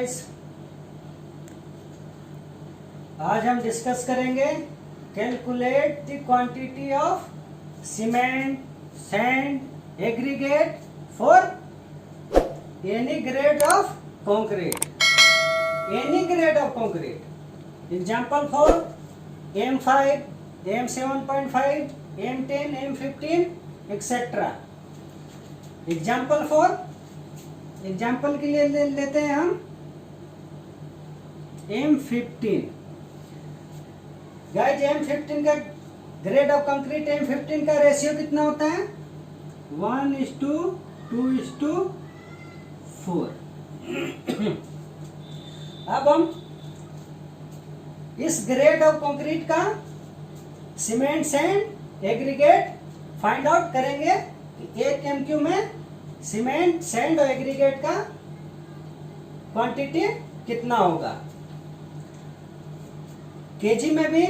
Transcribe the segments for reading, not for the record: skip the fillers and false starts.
Guys, आज हम discuss करेंगे calculate the quantity of cement, sand, aggregate for any grade of concrete. Any grade of concrete. Example for M5, M7.5, M10, M15 etcetera. Example के लिए लेते हैं हम M15. Guys, M15 का grade of concrete M15 का ratio कितना होता है? 1:2:4. अब हम इस ग्रेड ऑफ कंक्रीट का cement, sand, aggregate find out करेंगे कि एक MQ में सीमेंट, सैंड और एग्रीगेट का क्वांटिटी कितना होगा. केजी में भी,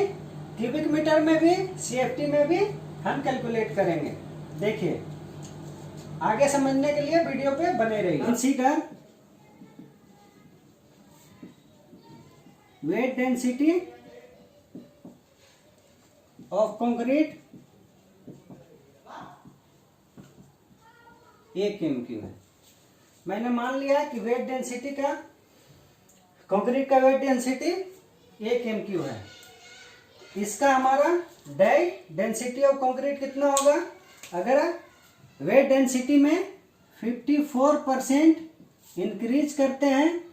क्यूबिक मीटर में भी, CFT में भी हम कैलकुलेट करेंगे. देखिए, आगे समझने के लिए वीडियो पे बने रहिए. Consider weight density of concrete 1 MQ है. मैंने मान लिया कि वेट डेंसिटी का, कंक्रीट का वेट डेंसिटी 1 MQ है. इसका हमारा डाई डेंसिटी ऑफ कंक्रीट कितना होगा? अगर वेट डेंसिटी में 54% इंक्रीज करते हैं,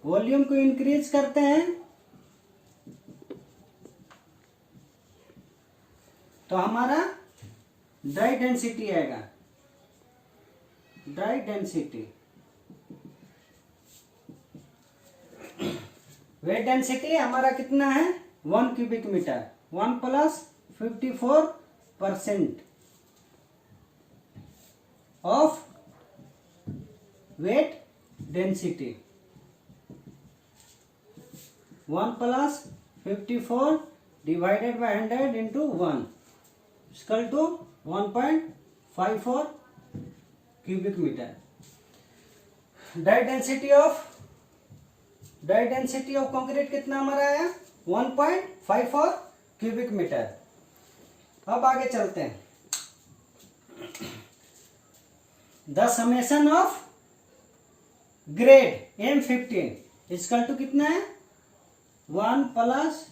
वॉल्यूम को इंक्रीज करते हैं, तो हमारा ड्राई डेंसिटी आएगा. ड्राई डेंसिटी, वेट डेंसिटी हमारा कितना है? 1 cubic metre. 1 + 54% of wet density. 1 + 54 divided by 100 into 1 equal to 1.54 cubic metre. Dry density of concrete कितना हमारा आया? 1.54 क्यूबिक मीटर. अब आगे चलते हैं. The summation of grade M15 equal to कितना है? 1 +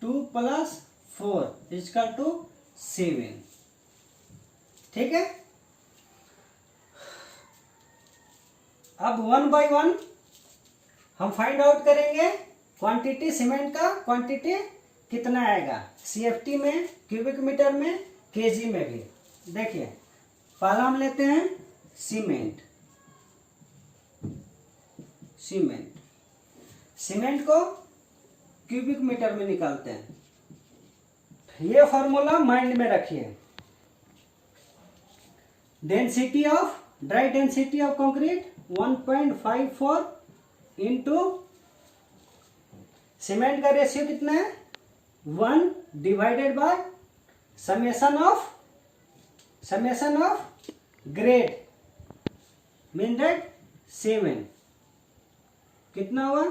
2 + 4 इक्वल टू 7. ठीक है. अब 1 बाय 1 हम फाइंड आउट करेंगे क्वांटिटी सीमेंट का. क्वांटिटी कितना आएगा? CFT में, क्यूबिक मीटर में, केजी में भी. देखिए, पहला हम लेते हैं सीमेंट. सीमेंट को क्यूबिक मीटर में निकालते हैं. ये फॉर्मूला माइंड में रखिए. Density of, dry density of concrete 1.54 into cement का रेशियो कितना है? 1 divided by summation of grade mean that 7. कितना हुआ?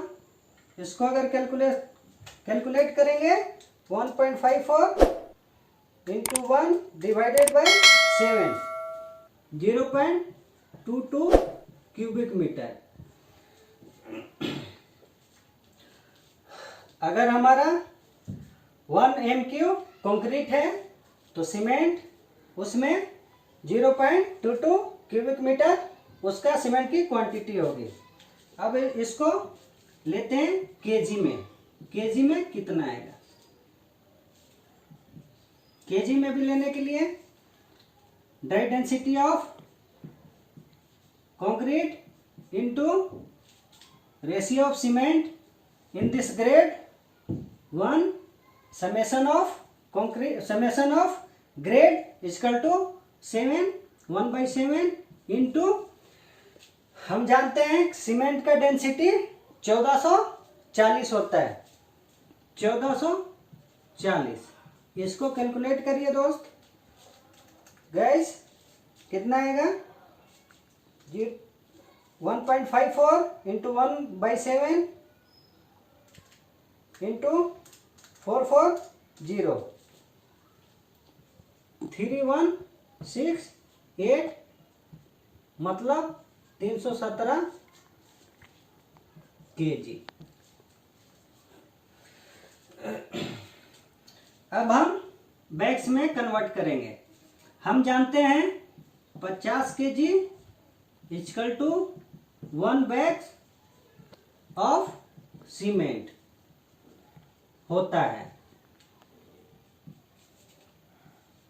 इसको अगर कैलकुलेट करेंगे 1.54 into 1 divided by 7, 0.22 cubic metre. अगर हमारा 1 MQ कंक्रीट है तो सीमेंट उसमें 0.22 क्यूबिक मीटर उसका सीमेंट की क्वांटिटी होगी. अब इसको लेते हैं केजी में. केजी में कितना आएगा? केजी में भी लेने के लिए dry density of concrete into ratio of cement in this grade 1 summation of grade equal to 7, 1/7 into, हम जानते हैं सीमेंट का डेंसिटी 1440 होता है. 1440. इसको कैलकुलेट करिए दोस्त. गाइस, कितना आएगा? 1.54 into 1/7 into 440 3168 मतलब 317 kg। अब हम बैग्स में कन्वर्ट करेंगे। हम जानते हैं 50 kg equal to 1 bag of cement होता है।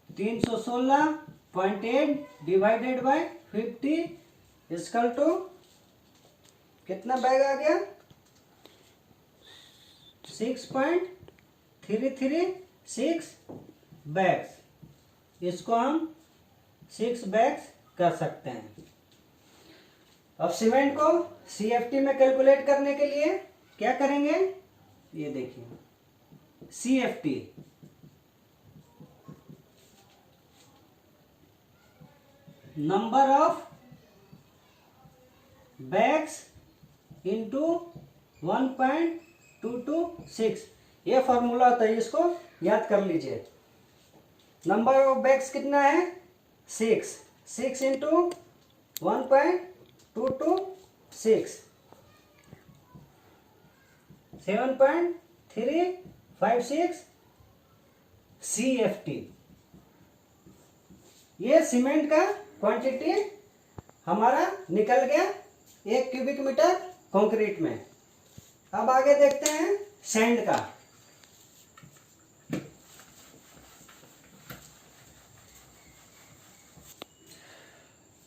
316.8 डिवाइडेड बाय 50 इक्वल टू कितना बैग आ गया? 6.336 बैग्स। इसको हम 6 बैग्स कर सकते हैं। अब सीमेंट को CFT में कैलकुलेट करने के लिए क्या करेंगे? ये देखिए, CFT number of bags into 1.226। ये फॉर्मूला होता है, इसको याद कर लीजिए। नंबर ऑफ बैग्स कितना है? 6 इंटू 1.226 7.356 CFT। ये सीमेंट का क्वांटिटी हमारा निकल गया 1 क्यूबिक मीटर कंक्रीट में। अब आगे देखते हैं सैंड का।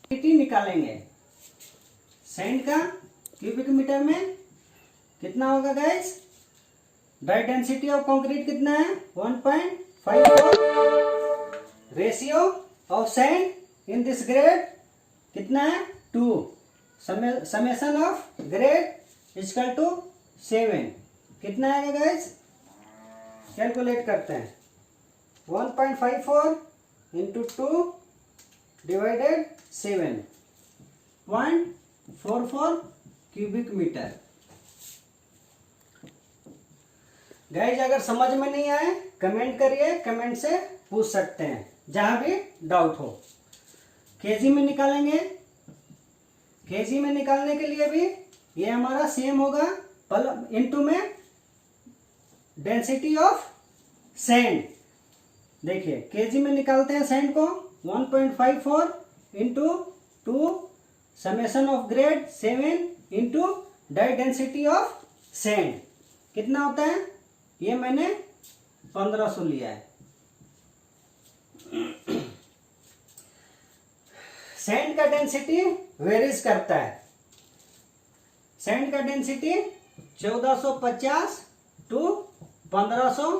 क्वांटिटी निकालेंगे सैंड का क्यूबिक मीटर में कितना होगा guys? Dry density of concrete कितना है? 1.54। Ratio of sand in this grade कितना है? 2। Summation of grade equal to 7। कितना आएगा गाइस? कैलकुलेट करते हैं। 1.54 into 2 divided 7 0.44 cubic metre. Guys अगर समझ में नहीं आए कमेंट करिए, कमेंट से पूछ सकते हैं जहां भी डाउट हो। केजी में निकालेंगे। केजी में निकालने के लिए भी ये हमारा सेम होगा, इनटू में डेंसिटी ऑफ सैंड। देखिए केजी में निकालते हैं सैंड को 1.54 into 2 summation of grade 7 into dry density of sand कितना होता है? ये मैंने 1500 लिया है। सैंड का डेंसिटी वेरीज करता है। सैंड का डेंसिटी 1450 टू 1500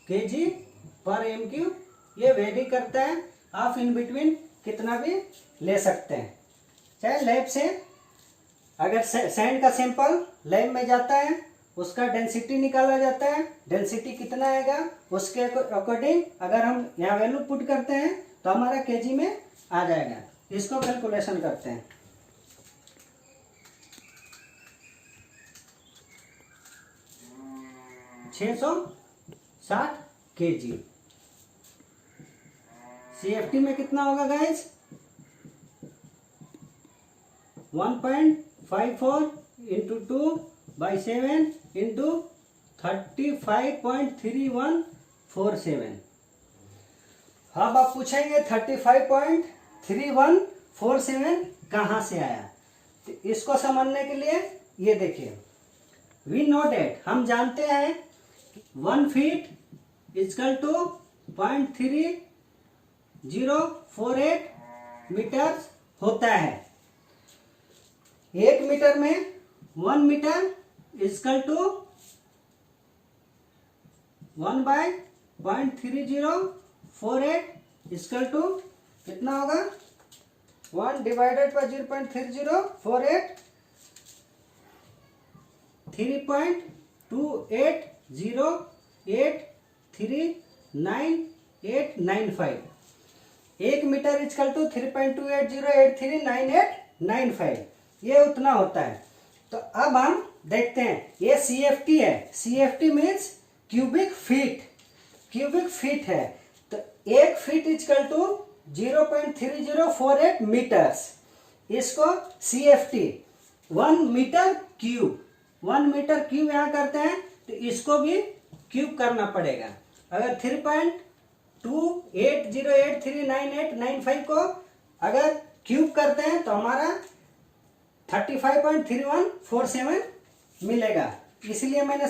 kg पर MQ ये वेरी करता है। आप इन बिटवीन कितना भी ले सकते हैं, चाहे लैब से। अगर सैंड का सैंपल लैब में जाता है, उसका डेंसिटी निकाला जाता है। डेंसिटी कितना आएगा उसके अकॉर्डिंग अगर हम यहाँ वैल्यू पुट करते हैं तो हमारा केजी में आ जाएगा। इसको कैलकुलेशन करते हैं। छः 660 kg। CFT में कितना होगा गाइस? 1.54 into 2/7 into 35.3147। अब आप पूछेंगे 35.3147 कहाँ से आया? तो इसको समझने के लिए ये देखिए, वी नो डेट, हम जानते हैं 1 फीट इक्वल टू 0.3048 मीटर होता है। 1 मीटर में 1 metre equal to 1/0.3048 equal to कितना होगा? 1 divided by 0.3048 3.2808399895। 1 metre equal to 3.2808399895। ये उतना होता है। तो अब हम देखते हैं, ये CFT है, CFT means cubic feet, cubic feet है। तो 1 फीट इजकल टू 0.3048 मीटर्स, इसको CFT 1 metre cube, 1 metre cube यहाँ करते हैं, तो इसको भी क्यूब करना पड़ेगा। अगर 3.2808399895 को अगर क्यूब करते हैं तो हमारा 35.3147 मिलेगा। इसलिए मैंने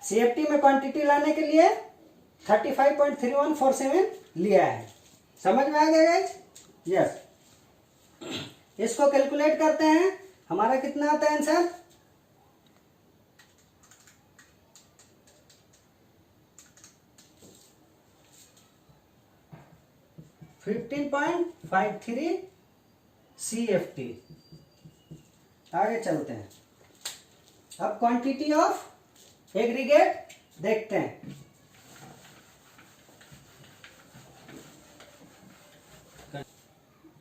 CFT में क्वांटिटी लाने के लिए 35.3147 लिया है। समझ में आ गया गाइस? यस। इसको कैलकुलेट करते हैं, हमारा कितना आता है आंसर? 15.53 CFT। आगे चलते हैं, अब क्वांटिटी ऑफ एग्रीगेट देखते हैं।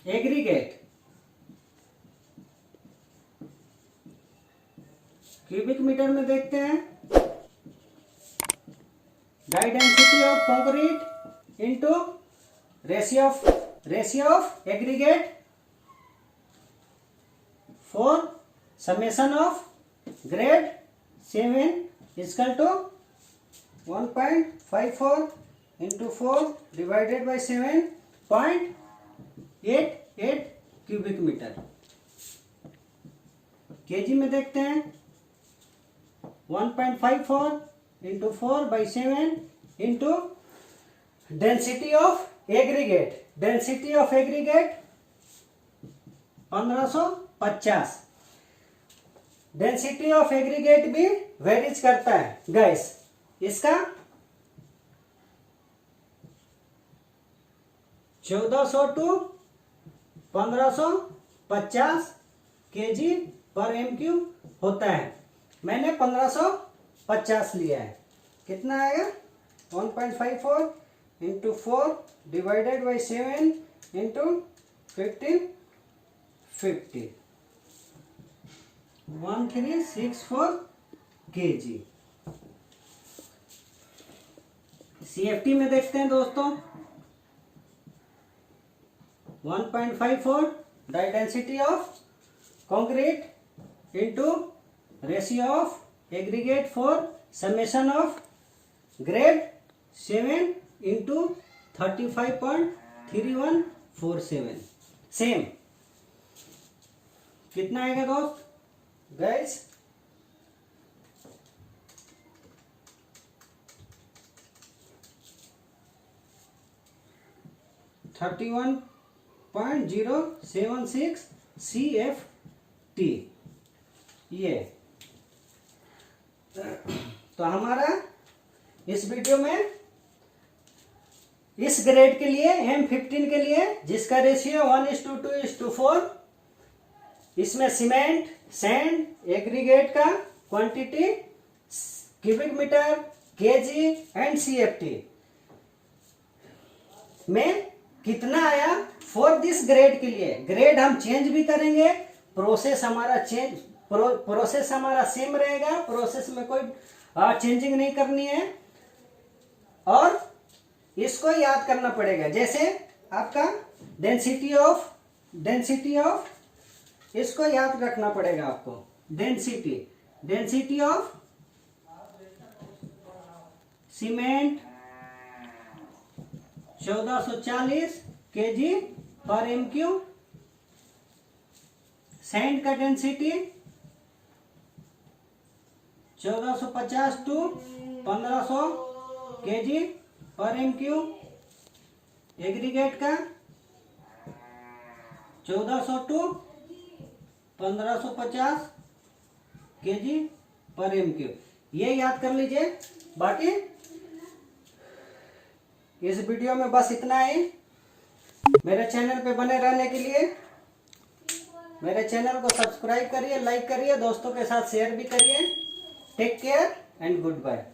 एग्रीगेट क्यूबिक मीटर में देखते हैं, dry density of concrete into ratio of aggregate for summation of grade 7 equal to 1.54 into 4 divided by 7.88 cubic metre. KG में देखते हैं, 1.54 into 4 by 7 into density of aggregate, density of aggregate 1550। Density of aggregate भी varies करता है guys, इसका 1400 to 1550 KG per M cube होता है। मैंने 1550 लिया है, कितना आएगा? 1.54 into 4 divided by 7 into 1550, 1364 KG. CFT में देखते हैं दोस्तों, 1.54 dry density of concrete into ratio of aggregate for summation of grade 7 into 35.3147। Same कितना आएगा दोस्त गाइस? 31.076 CFT। ये तो हमारा इस वीडियो में इस ग्रेड के लिए M15 के लिए, जिसका रेशियो 1:2:4, इसमें सीमेंट, सैंड, एग्रीगेट का quantity cubic metre, KG and CFT में कितना आया फॉर दिस ग्रेड के लिए। ग्रेड हम चेंज भी करेंगे, प्रोसेस हमारा सेम रहेगा, प्रोसेस में कोई चेंजिंग नहीं करनी है। और इसको याद करना पड़ेगा, जैसे आपका डेंसिटी ऑफ इसको याद रखना पड़ेगा आपको। Density of cement 1440 KG per M cube, sand का density 1450 to 1500 KG per M cube, aggregate का 1400 to 1550 KG per M cube. ये याद कर लीजिए। बाकी इस वीडियो में बस इतना ही। मेरे चैनल पे बने रहने के लिए मेरे चैनल को सब्सक्राइब करिए, लाइक करिए, दोस्तों के साथ शेयर भी करिए। Take care and good bye.